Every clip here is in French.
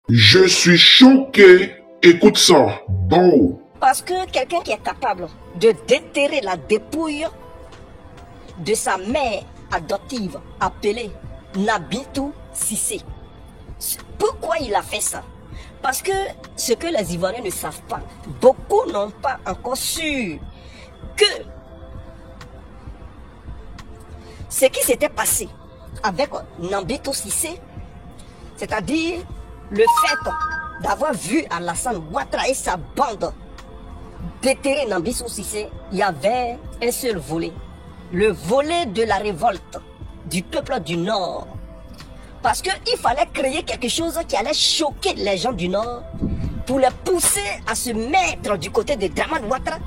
Je suis choqué. Écoute ça. Bon. Parce que quelqu'un qui est capable de déterrer la dépouille de sa mère adoptive appelée Nabitou Cissé. Pourquoi il a fait ça? Parce que ce que les Ivoiriens ne savent pas, beaucoup n'ont pas encore su que ce qui s'était passé avec Nabitou Cissé, c'est-à-dire le fait d'avoir vu Alassane Ouattara et sa bande déterrer Nabitou Cissé, il y avait un seul volet. Le volet de la révolte du peuple du Nord. Parce qu'il fallait créer quelque chose qui allait choquer les gens du Nord pour les pousser à se mettre du côté de Dramane Ouattara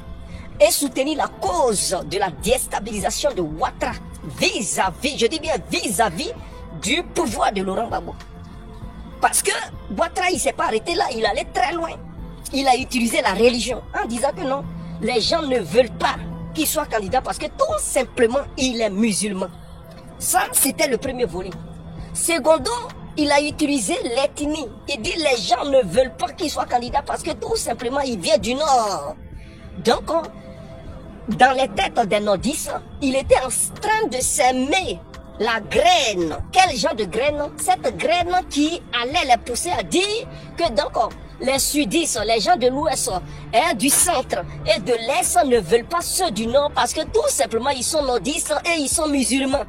et soutenir la cause de la déstabilisation de Ouattara vis-à-vis, je dis bien vis-à-vis du pouvoir de Laurent Gbagbo. Parce que Ouattara, il ne s'est pas arrêté là, il allait très loin. Il a utilisé la religion en disant que non, les gens ne veulent pas qu'il soit candidat parce que tout simplement, il est musulman. Ça, c'était le premier volet. Secondo, il a utilisé l'ethnie. Il dit les gens ne veulent pas qu'il soit candidat parce que tout simplement, il vient du Nord. Donc, dans les têtes des nordistes, il était en train de s'aimer la graine. Quel genre de graine? Cette graine qui allait les pousser à dire que donc les sudistes, les gens de l'ouest, du centre et de l'est ne veulent pas ceux du nord parce que tout simplement ils sont nordistes et ils sont musulmans.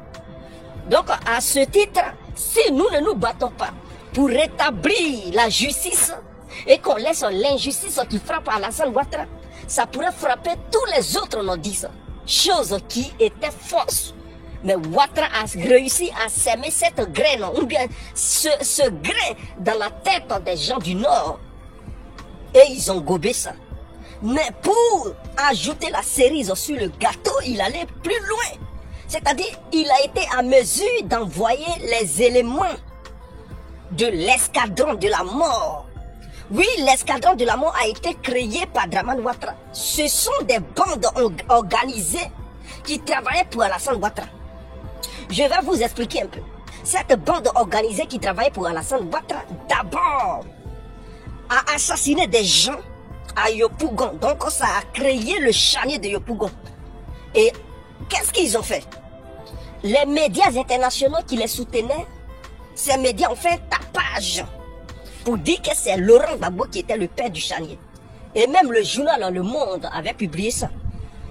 Donc à ce titre, si nous ne nous battons pas pour rétablir la justice et qu'on laisse l'injustice qui frappe Alassane Ouattara, ça pourrait frapper tous les autres nordistes. Chose qui était fausse. Mais Ouattara a réussi à s'aimer cette graine, ou bien ce grain dans la tête des gens du Nord. Et ils ont gobé ça. Mais pour ajouter la cerise sur le gâteau, il allait plus loin. C'est-à-dire, il a été à mesure d'envoyer les éléments de l'escadron de la mort. Oui, l'escadron de la mort a été créé par Dramane Ouattara. Ce sont des bandes organisées qui travaillaient pour Alassane Ouattara. Je vais vous expliquer un peu. Cette bande organisée qui travaillait pour Alassane Ouattara, d'abord, a assassiné des gens à Yopougon. Donc, ça a créé le charnier de Yopougon. Et qu'est-ce qu'ils ont fait? Les médias internationaux qui les soutenaient, ces médias ont fait un tapage pour dire que c'est Laurent Gbagbo qui était le père du charnier. Et même le journal Le Monde avait publié ça.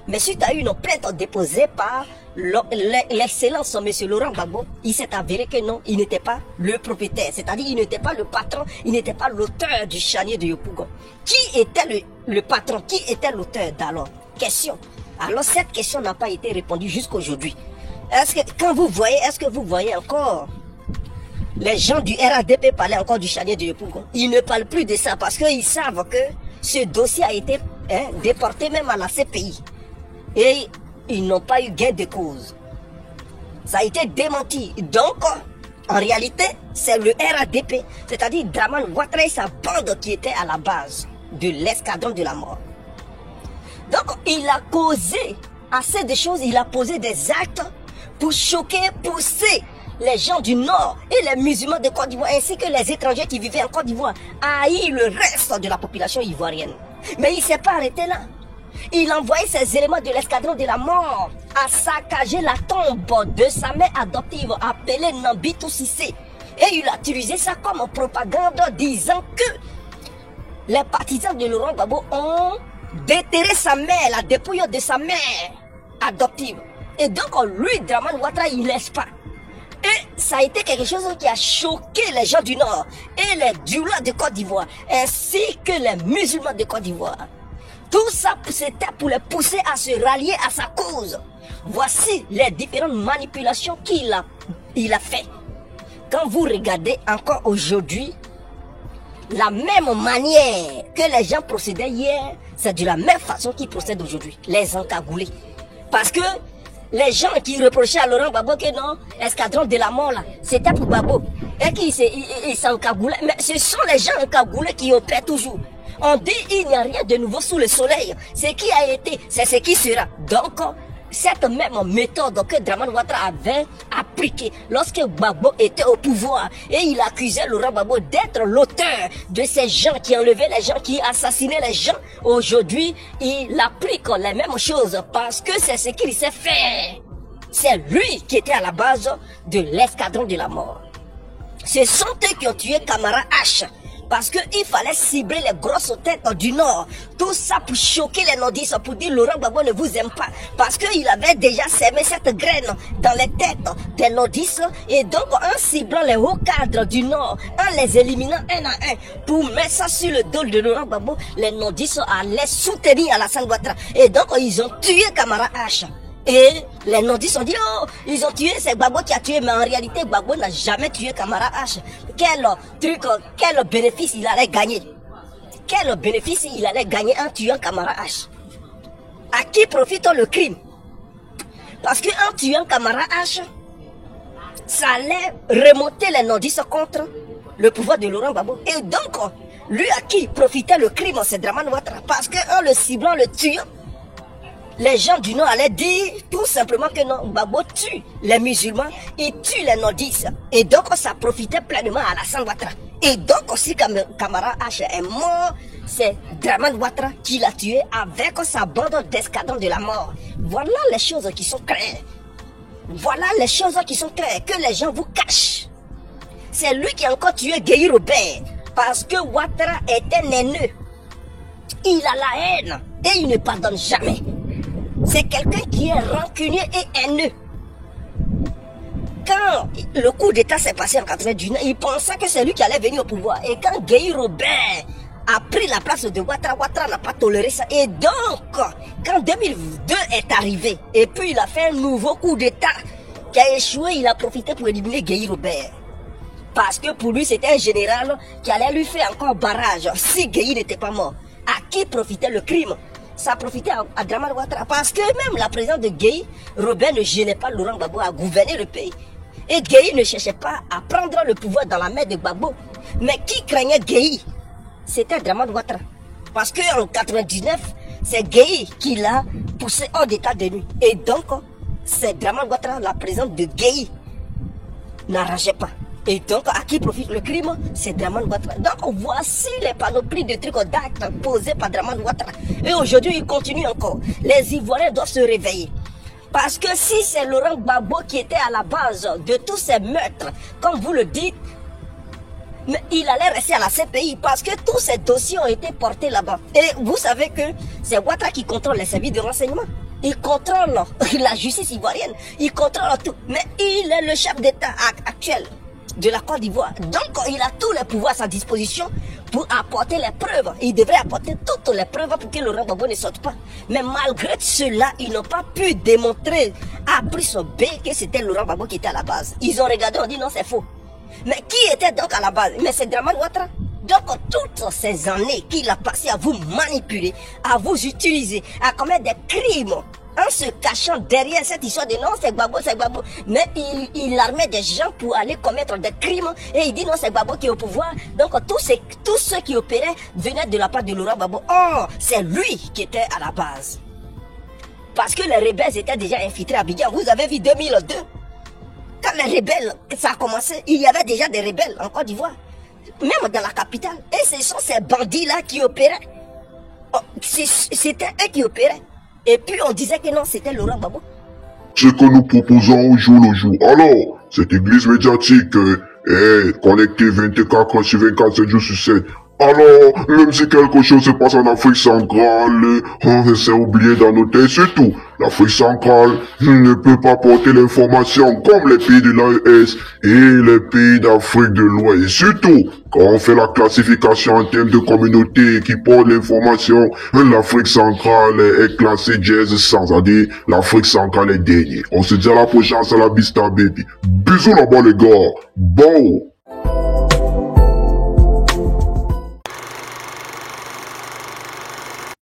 Mais suite à une plainte déposée par l'excellence M. Laurent Gbagbo, il s'est avéré que non, il n'était pas le propriétaire. C'est-à-dire il n'était pas le patron, il n'était pas l'auteur du charnier de Yopougon. Qui était le patron? Qui était l'auteur d'alors? Question. Alors cette question n'a pas été répondue jusqu'à aujourd'hui. Est-ce que vous voyez encore les gens du RADP parler encore du charnier de Yopougon? Ils ne parlent plus de ça parce qu'ils savent que ce dossier a été déporté même à la CPI. Et ils n'ont pas eu gain de cause. Ça a été démenti. Donc, en réalité, c'est le RADP, c'est-à-dire Dramane Ouattara et sa bande qui était à la base de l'escadron de la mort. Donc, il a causé assez de choses, il a posé des actes pour choquer, pousser les gens du Nord et les musulmans de Côte d'Ivoire, ainsi que les étrangers qui vivaient en Côte d'Ivoire, à haïr le reste de la population ivoirienne. Mais il ne s'est pas arrêté là. Il a envoyé ses éléments de l'escadron de la mort à saccager la tombe de sa mère adoptive appelée Nabitou Cissé. Et il a utilisé ça comme propagande disant que les partisans de Laurent Gbagbo ont déterré sa mère, la dépouille de sa mère adoptive. Et donc lui, Dramane Ouattara, il ne laisse pas. Et ça a été quelque chose qui a choqué les gens du Nord et les Dioula de Côte d'Ivoire, ainsi que les musulmans de Côte d'Ivoire. Tout ça, c'était pour les pousser à se rallier à sa cause. Voici les différentes manipulations qu'il a fait. Quand vous regardez encore aujourd'hui, la même manière que les gens procédaient hier, c'est de la même façon qu'ils procèdent aujourd'hui, les encagoulés. Parce que les gens qui reprochaient à Laurent Gbagbo que non, escadron de la mort là, c'était pour Gbagbo. Et qu'ils s'encagoulaient. Mais ce sont les gens encagoulés qui opèrent toujours. On dit il n'y a rien de nouveau sous le soleil. Ce qui a été, c'est ce qui sera. Donc, cette même méthode que Dramane Ouattara avait appliquée lorsque Gbagbo était au pouvoir. Et il accusait Laurent Gbagbo d'être l'auteur de ces gens qui enlevaient les gens, qui assassinaient les gens. Aujourd'hui, il applique les mêmes choses parce que c'est ce qu'il sait faire. C'est lui qui était à la base de l'escadron de la mort. Ce sont eux qui ont tué Camara H. Parce qu'il fallait cibler les grosses têtes du Nord. Tout ça pour choquer les nordistes, pour dire Laurent Gbagbo ne vous aime pas. Parce qu'il avait déjà semé cette graine dans les têtes des nordistes. Et donc, en ciblant les hauts cadres du Nord, en les éliminant un à un, pour mettre ça sur le dos de Laurent Gbagbo, les nordistes allaient soutenir Alassane Ouattara. Et donc, ils ont tué Camara H. Et les nordistes ont dit, oh, ils ont tué, c'est Gbagbo qui a tué, mais en réalité, Gbagbo n'a jamais tué Camara H. Quel bénéfice il allait gagner? Quel bénéfice il allait gagner en tuant Camara H? À qui profite le crime? Parce qu'en tuant Camara H, ça allait remonter les nordistes contre le pouvoir de Laurent Gbagbo. Et donc, lui à qui profitait le crime, c'est Dramane Ouattara. Parce qu'en le ciblant, le tuant, les gens du Nord allaient dire tout simplement que non, Gbagbo tue les musulmans, il tue les nordistes. Et donc, ça profitait pleinement à Alassane Ouattara. Et donc, aussi, Camara H est mort, c'est Dramane Ouattara qui l'a tué avec sa bande d'escadrons de la mort. Voilà les choses qui sont claires. Voilà les choses qui sont claires, que les gens vous cachent. C'est lui qui a encore tué Gueye Robert, parce que Ouattara était haineux. Il a la haine, et il ne pardonne jamais. C'est quelqu'un qui est rancunier et haineux. Quand le coup d'État s'est passé en 99, il pensait que c'est lui qui allait venir au pouvoir. Et quand Gueye Robert a pris la place de Ouattara, Ouattara n'a pas toléré ça. Et donc, quand 2002 est arrivé, et puis il a fait un nouveau coup d'État qui a échoué, il a profité pour éliminer Gueye Robert. Parce que pour lui, c'était un général qui allait lui faire encore barrage si Gueye n'était pas mort. À qui profitait le crime? Ça profitait à Dramane Ouattara. Parce que même la présence de Gueye Robert ne gênait pas Laurent Gbagbo à gouverner le pays. Et Gueye ne cherchait pas à prendre le pouvoir dans la main de Gbagbo. Mais qui craignait Gueye? C'était Dramane Ouattara. Parce qu'en 99, c'est Gueye qui l'a poussé hors d'état de nuit. Et donc, c'est Dramane Ouattara, la présence de Gueye n'arrangeait pas. Et donc, à qui profite le crime? C'est Dramane Ouattara. Donc, voici les panoplies de trucs d'actes posés par Dramane Ouattara. Et aujourd'hui, il continue encore. Les Ivoiriens doivent se réveiller. Parce que si c'est Laurent Gbagbo qui était à la base de tous ces meurtres, comme vous le dites, mais il allait rester à la CPI parce que tous ces dossiers ont été portés là-bas. Et vous savez que c'est Ouattara qui contrôle les services de renseignement. Il contrôle la justice ivoirienne. Il contrôle tout. Mais il est le chef d'État actuel de la Côte d'Ivoire. Donc, il a tous les pouvoirs à sa disposition pour apporter les preuves. Il devrait apporter toutes les preuves pour que Laurent Gbagbo ne sorte pas. Mais malgré cela, ils n'ont pas pu démontrer à plus B que c'était Laurent Gbagbo qui était à la base. Ils ont regardé, on dit non, c'est faux. Mais qui était donc à la base? Mais c'est Dramane Ouattara. Donc, toutes ces années qu'il a passé à vous manipuler, à vous utiliser, à commettre des crimes, en se cachant derrière cette histoire de non, c'est Gbagbo, c'est Gbagbo. Mais il armait des gens pour aller commettre des crimes et il dit non, c'est Gbagbo qui est au pouvoir. Donc tous ceux qui opéraient venaient de la part de Laurent Gbagbo. Oh, c'est lui qui était à la base. Parce que les rebelles étaient déjà infiltrés à Abidjan. Vous avez vu 2002. Quand les rebelles, ça a commencé, il y avait déjà des rebelles en Côte d'Ivoire. Même dans la capitale. Et ce sont ces bandits-là qui opéraient. Oh, c'était eux qui opéraient. Et puis on disait que non, c'était Laurent Gbagbo. Ce que nous proposons au jour le jour. Alors, cette église médiatique est connectée 24 heures sur 24, 7 jours sur 7. Alors, même si quelque chose se passe en Afrique centrale, on s'est oublié d'annoter surtout. L'Afrique centrale ne peut pas porter l'information comme les pays de l'AES et les pays d'Afrique de l'Ouest. Surtout, quand on fait la classification en termes de communautés qui portent l'information, l'Afrique centrale est classée jazz 100, c'est-à-dire l'Afrique centrale est dernière. On se dit à la prochaine, c'est la Bista Baby. Bisous là-bas les gars. Bon.